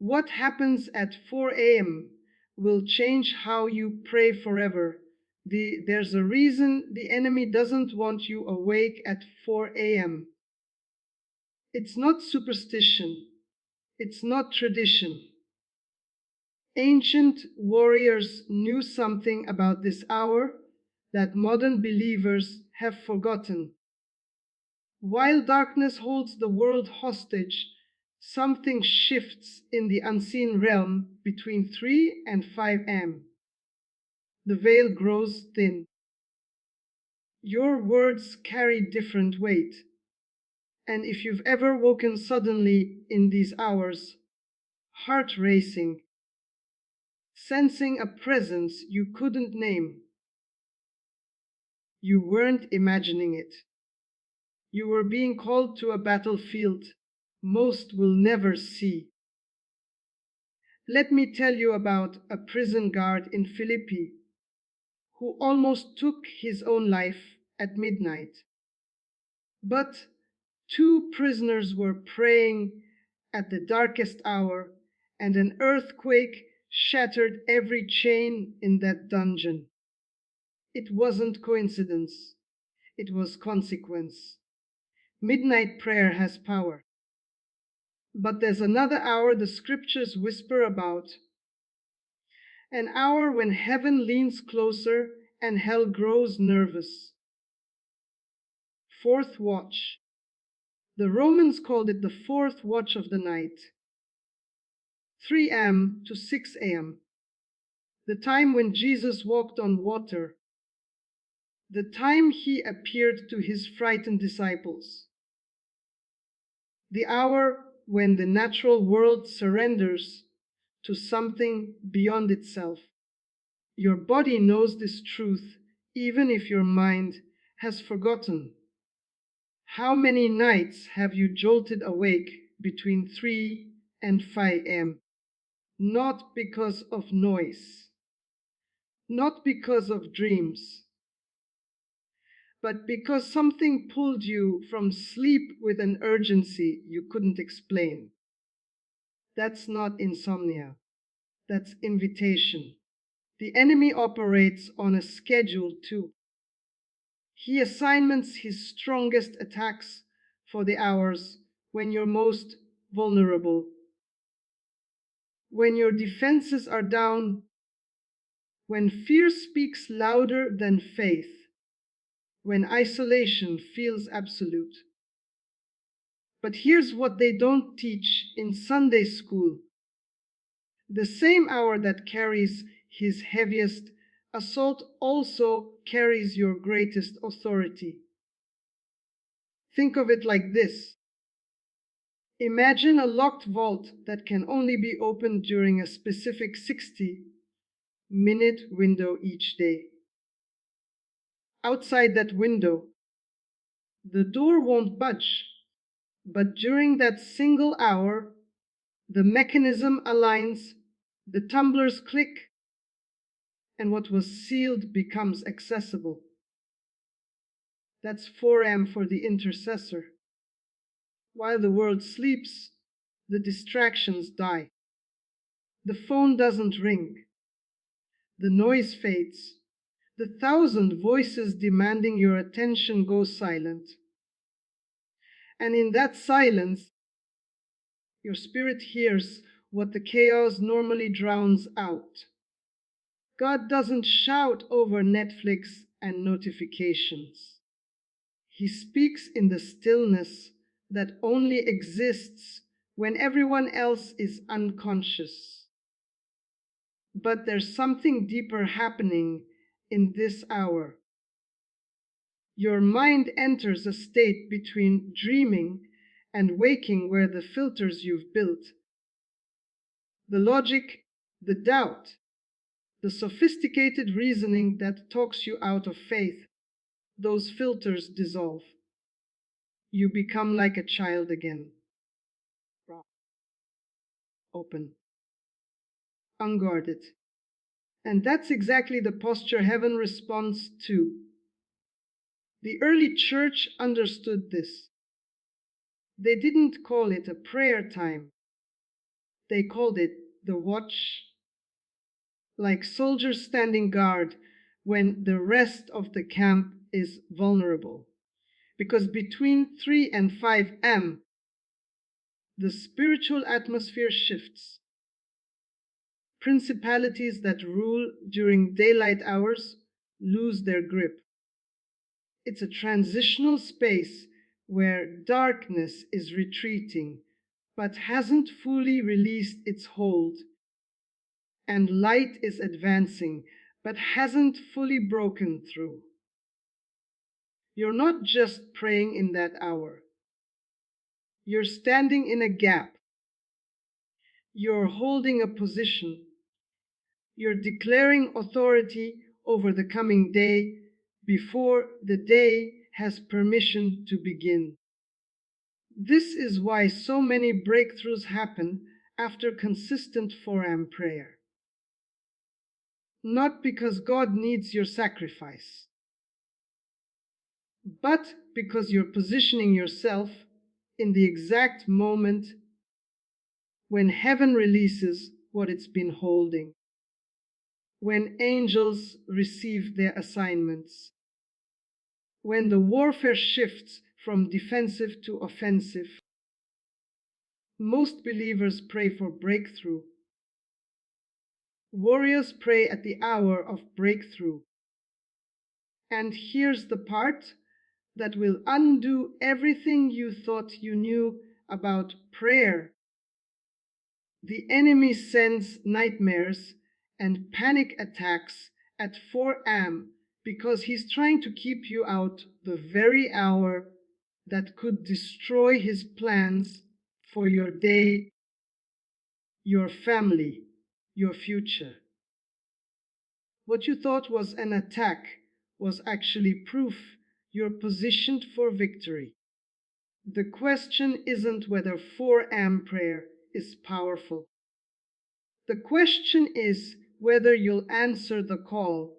What happens at 4 a.m. will change how you pray forever. There's a reason the enemy doesn't want you awake at 4 a.m. It's not superstition. It's not tradition. Ancient warriors knew something about this hour that modern believers have forgotten. While darkness holds the world hostage, something shifts in the unseen realm between 3 and 5 am. The veil grows thin. Your words carry different weight. And if you've ever woken suddenly in these hours, heart racing, sensing a presence you couldn't name, you weren't imagining it. You were being called to a battlefield most will never see. Let me tell you about a prison guard in Philippi who almost took his own life at midnight. But 2 prisoners were praying at the darkest hour, and an earthquake shattered every chain in that dungeon. It wasn't coincidence, it was consequence. Midnight prayer has power. But there's another hour the scriptures whisper about. An hour when heaven leans closer and hell grows nervous. Fourth watch. The Romans called it the fourth watch of the night. 3 a.m. to 6 a.m. The time when Jesus walked on water. The time he appeared to his frightened disciples. The hour when the natural world surrenders to something beyond itself. Your body knows this truth, even if your mind has forgotten. How many nights have you jolted awake between 3 and 5 a.m.? Not because of noise, not because of dreams, but because something pulled you from sleep with an urgency you couldn't explain. That's not insomnia, that's invitation. The enemy operates on a schedule too. He assigns his strongest attacks for the hours when you're most vulnerable, when your defenses are down, when fear speaks louder than faith, when isolation feels absolute. But here's what they don't teach in Sunday school. The same hour that carries his heaviest assault also carries your greatest authority. Think of it like this. Imagine a locked vault that can only be opened during a specific 60-minute window each day. Outside that window, the door won't budge, but during that single hour, the mechanism aligns, the tumblers click, and what was sealed becomes accessible. That's 4 a.m. for the intercessor. While the world sleeps, the distractions die. The phone doesn't ring. The noise fades. The 1,000 voices demanding your attention go silent. And in that silence, your spirit hears what the chaos normally drowns out. God doesn't shout over Netflix and notifications. He speaks in the stillness that only exists when everyone else is unconscious. But there's something deeper happening in this hour. Your mind enters a state between dreaming and waking where the filters you've built, the logic, the doubt, the sophisticated reasoning that talks you out of faith, those filters dissolve. You become like a child again. Open, unguarded. And that's exactly the posture heaven responds to. The early church understood this. They didn't call it a prayer time. They called it the watch, like soldiers standing guard when the rest of the camp is vulnerable. Because between 3 and 5 am, the spiritual atmosphere shifts. Principalities that rule during daylight hours lose their grip. It's a transitional space where darkness is retreating but hasn't fully released its hold, and light is advancing but hasn't fully broken through. You're not just praying in that hour. You're standing in a gap. You're holding a position. You're declaring authority over the coming day before the day has permission to begin. This is why so many breakthroughs happen after consistent 4am prayer. Not because God needs your sacrifice, but because you're positioning yourself in the exact moment when heaven releases what it's been holding, when angels receive their assignments, when the warfare shifts from defensive to offensive. Most believers pray for breakthrough. Warriors pray at the hour of breakthrough. And here's the part that will undo everything you thought you knew about prayer. The enemy sends nightmares and panic attacks at 4am because he's trying to keep you out the very hour that could destroy his plans for your day, your family, your future. What you thought was an attack was actually proof you're positioned for victory. The question isn't whether 4am prayer is powerful. The question is whether you'll answer the call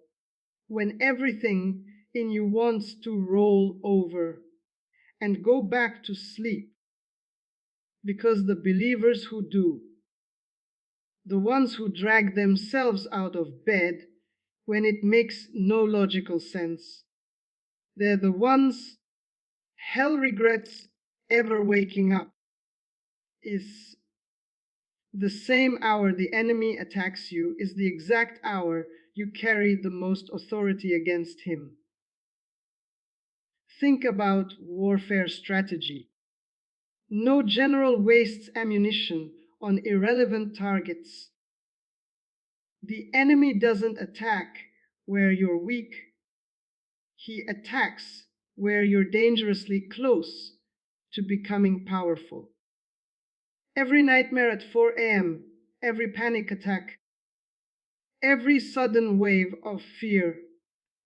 when everything in you wants to roll over and go back to sleep. Because the believers who do, the ones who drag themselves out of bed when it makes no logical sense, they're the ones hell regrets ever waking up. Is the same hour the enemy attacks you is the exact hour you carry the most authority against him. Think about warfare strategy. No general wastes ammunition on irrelevant targets. The enemy doesn't attack where you're weak. He attacks where you're dangerously close to becoming powerful. Every nightmare at 4am, every panic attack, every sudden wave of fear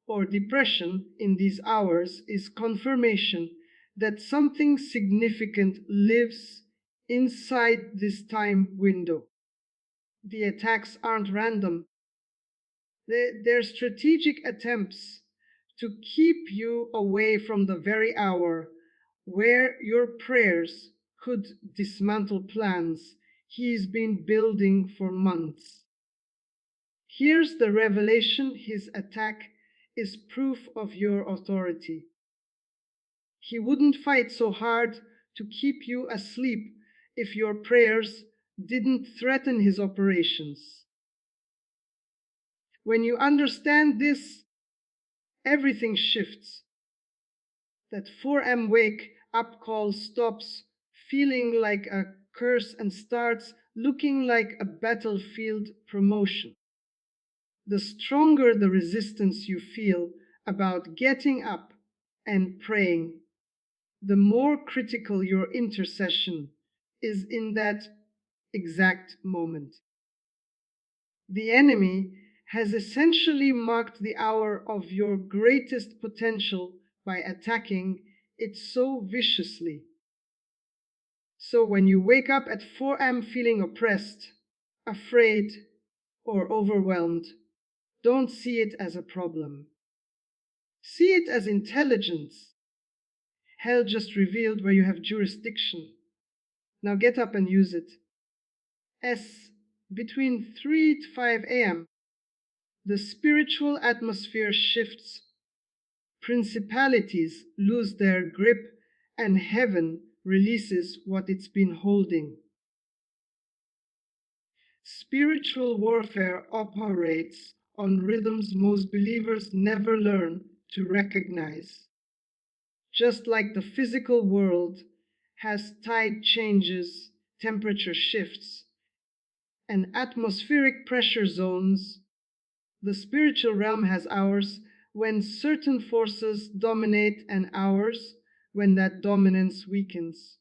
or depression in these hours is confirmation that something significant lives inside this time window. The attacks aren't random. They're strategic attempts to keep you away from the very hour where your prayers could dismantle plans he's been building for months. Here's the revelation: his attack is proof of your authority. He wouldn't fight so hard to keep you asleep if your prayers didn't threaten his operations. When you understand this, everything shifts. That 4am wake up call stops feeling like a curse and starts looking like a battlefield promotion. The stronger the resistance you feel about getting up and praying, the more critical your intercession is in that exact moment. The enemy has essentially marked the hour of your greatest potential by attacking it so viciously. So when you wake up at 4am feeling oppressed, afraid, or overwhelmed, don't see it as a problem. See it as intelligence. Hell just revealed where you have jurisdiction. Now get up and use it. As between 3 to 5 a.m., the spiritual atmosphere shifts, principalities lose their grip, and heaven releases what it's been holding. Spiritual warfare operates on rhythms most believers never learn to recognize. Just like the physical world has tide changes, temperature shifts, and atmospheric pressure zones, the spiritual realm has hours when certain forces dominate and hours when that dominance weakens.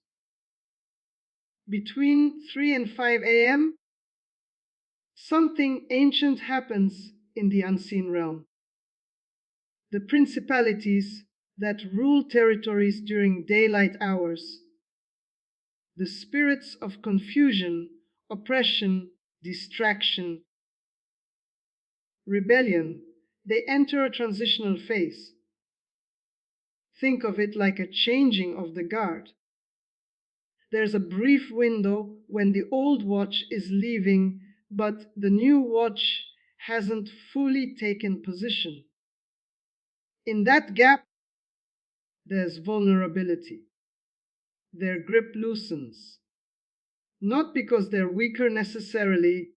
Between 3 and 5 a.m., something ancient happens in the unseen realm. The principalities that rule territories during daylight hours, the spirits of confusion, oppression, distraction, rebellion, they enter a transitional phase. Think of it like a changing of the guard. There's a brief window when the old watch is leaving, but the new watch hasn't fully taken position. In that gap, there's vulnerability. Their grip loosens, not because they're weaker necessarily,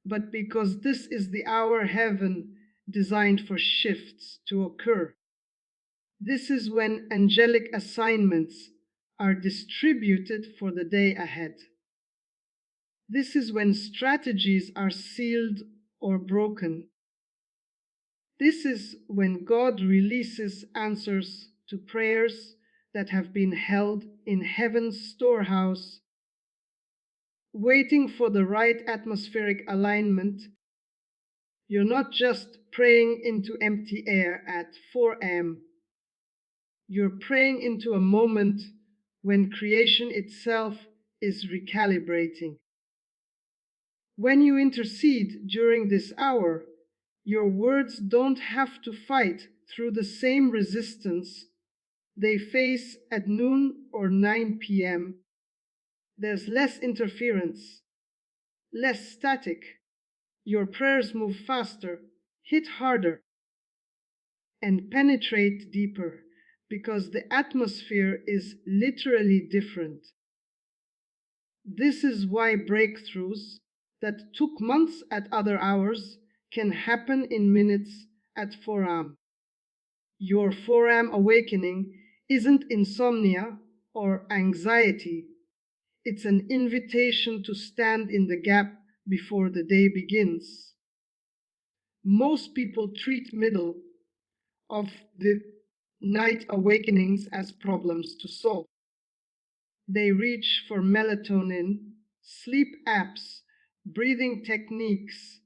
but because this is the hour heaven designed for shifts to occur. This is when angelic assignments are distributed for the day ahead. This is when strategies are sealed or broken. This is when God releases answers to prayers that have been held in heaven's storehouse, waiting for the right atmospheric alignment. You're not just praying into empty air at 4 a.m. You're praying into a moment when creation itself is recalibrating. When you intercede during this hour, your words don't have to fight through the same resistance they face at noon or 9 p.m. There's less interference, less static. Your prayers move faster, hit harder, and penetrate deeper because the atmosphere is literally different. This is why breakthroughs that took months at other hours can happen in minutes at 4 a.m. Your 4 a.m. awakening isn't insomnia or anxiety. It's an invitation to stand in the gap before the day begins. Most people treat middle of the night awakenings as problems to solve. They reach for melatonin, sleep apps, breathing techniques,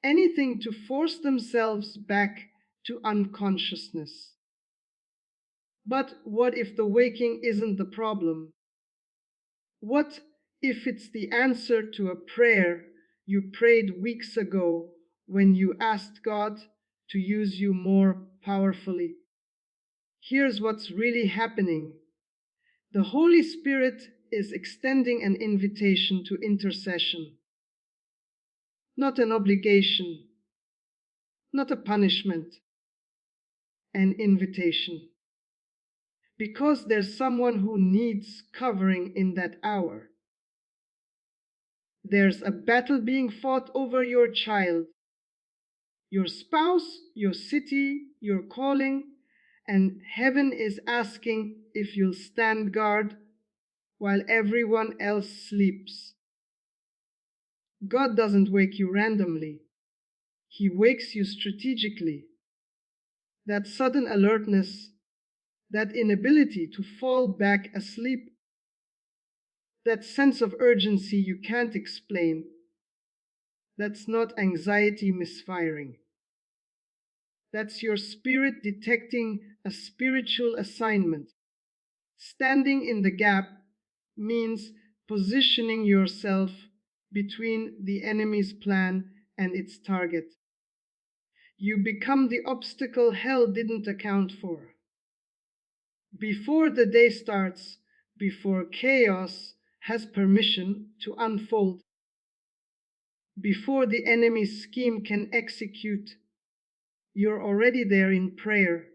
anything to force themselves back to unconsciousness. But what if the waking isn't the problem? What if it's the answer to a prayer you prayed weeks ago when you asked God to use you more powerfully? Here's what's really happening. The Holy Spirit is extending an invitation to intercession, not an obligation, not a punishment, an invitation. Because there's someone who needs covering in that hour. There's a battle being fought over your child, your spouse, your city, your calling, and heaven is asking if you'll stand guard while everyone else sleeps. God doesn't wake you randomly. He wakes you strategically. That sudden alertness, that inability to fall back asleep, that sense of urgency you can't explain, that's not anxiety misfiring. That's your spirit detecting a spiritual assignment. Standing in the gap means positioning yourself between the enemy's plan and its target. You become the obstacle hell didn't account for. Before the day starts, before chaos has permission to unfold. Before the enemy's scheme can execute, you're already there in prayer,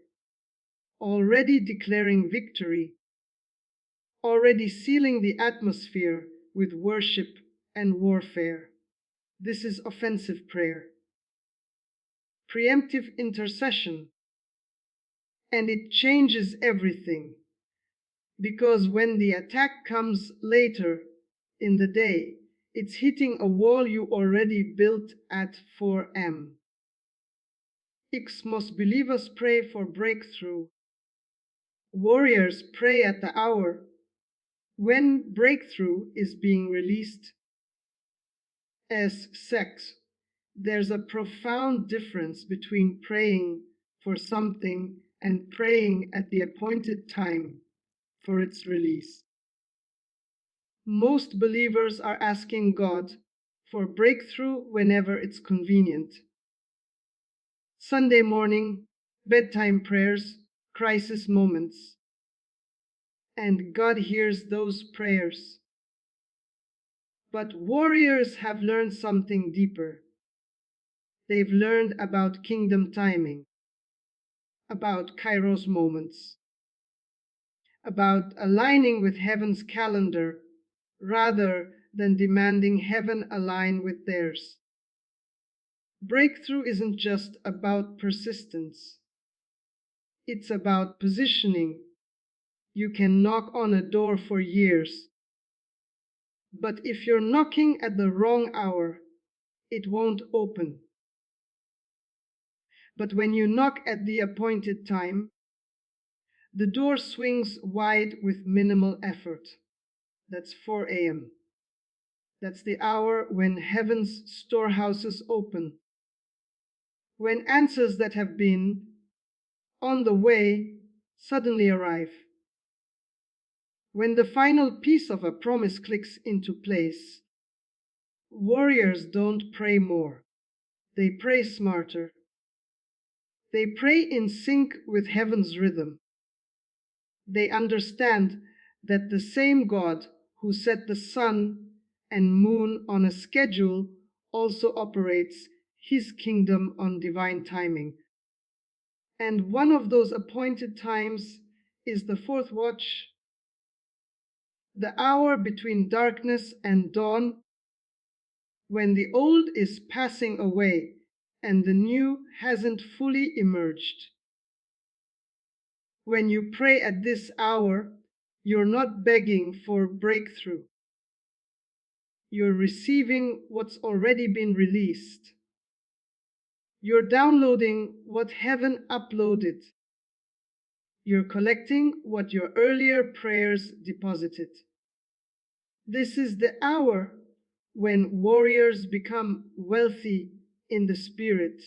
already declaring victory, already sealing the atmosphere with worship and warfare. This is offensive prayer, preemptive intercession, and it changes everything. Because when the attack comes later in the day, it's hitting a wall you already built at 4 a.m. Most believers pray for breakthrough. Warriors pray at the hour when breakthrough is being released. As sex, there's a profound difference between praying for something and praying at the appointed time for its release. Most believers are asking God for breakthrough whenever it's convenient. Sunday morning, bedtime prayers, crisis moments. And God hears those prayers. But warriors have learned something deeper. They've learned about kingdom timing, about Kairos moments, about aligning with heaven's calendar rather than demanding heaven align with theirs. Breakthrough isn't just about persistence. It's about positioning. You can knock on a door for years, but if you're knocking at the wrong hour, it won't open. But when you knock at the appointed time, the door swings wide with minimal effort. That's 4 a.m. That's the hour when heaven's storehouses open, when answers that have been on the way suddenly arrive, when the final piece of a promise clicks into place. Warriors don't pray more, they pray smarter. They pray in sync with heaven's rhythm. They understand that the same God who set the sun and moon on a schedule also operates his kingdom on divine timing. And one of those appointed times is the fourth watch, the hour between darkness and dawn, when the old is passing away and the new hasn't fully emerged. When you pray at this hour, you're not begging for breakthrough. You're receiving what's already been released. You're downloading what heaven uploaded. You're collecting what your earlier prayers deposited. This is the hour when warriors become wealthy in the spirit.